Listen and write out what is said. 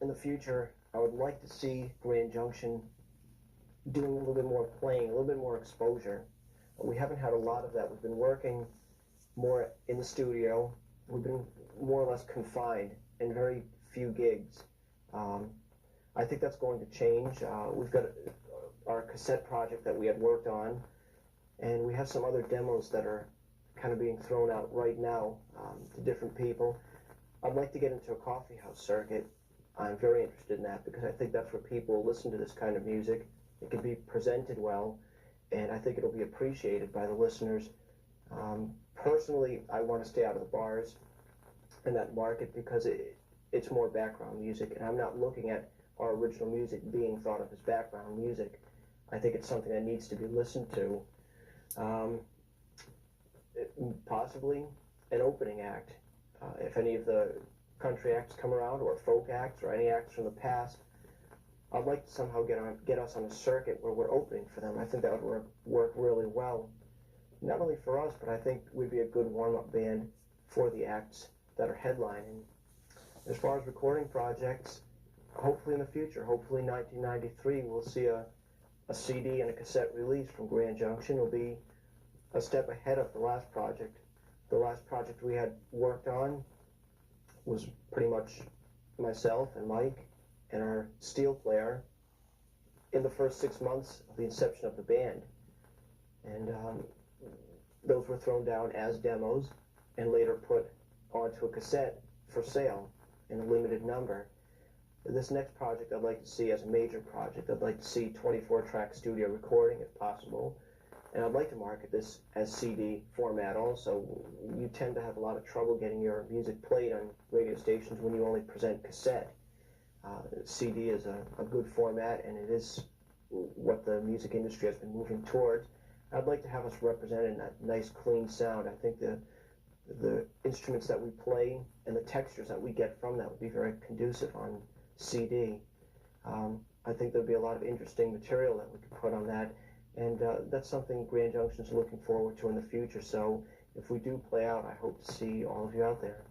in the future, I would like to see Grand Junction doing a little bit more playing, a little bit more exposure. We haven't had a lot of that. We've been working more in the studio. We've been more or less confined in very few gigs. I think that's going to change. We've got our cassette project that we had worked on, and we have some other demos that are kind of being thrown out right now to different people. I'd like to get into a coffee house circuit. I'm very interested in that because I think that's where people listen to this kind of music. It can be presented well, and I think it'll be appreciated by the listeners. Personally, I want to stay out of the bars in that market because it's more background music, and I'm not looking at our original music being thought of as background music. I think it's something that needs to be listened to. Possibly an opening act. If any of the country acts come around, or folk acts, or any acts from the past, I'd like to somehow get us on a circuit where we're opening for them. I think that would work really well. Not only for us, but I think we'd be a good warm-up band for the acts that are headlining. As far as recording projects, hopefully in the future, hopefully 1993, we'll see a CD and a cassette release from Grand Junction. It'll be a step ahead of the last project. The last project we had worked on was pretty much myself and Mike and our steel player in the first 6 months of the inception of the band. And those were thrown down as demos and later put onto a cassette for sale in a limited number. This next project I'd like to see as a major project. I'd like to see 24-track studio recording if possible. And I'd like to market this as CD format also. You tend to have a lot of trouble getting your music played on radio stations when you only present cassette. CD is a good format, and it is what the music industry has been moving towards. I'd like to have us represented in that nice, clean sound. I think the instruments that we play and the textures that we get from that would be very conducive on CD. I think there'd be a lot of interesting material that we could put on that. And that's something Grand Junction is looking forward to in the future. So if we do play out, I hope to see all of you out there.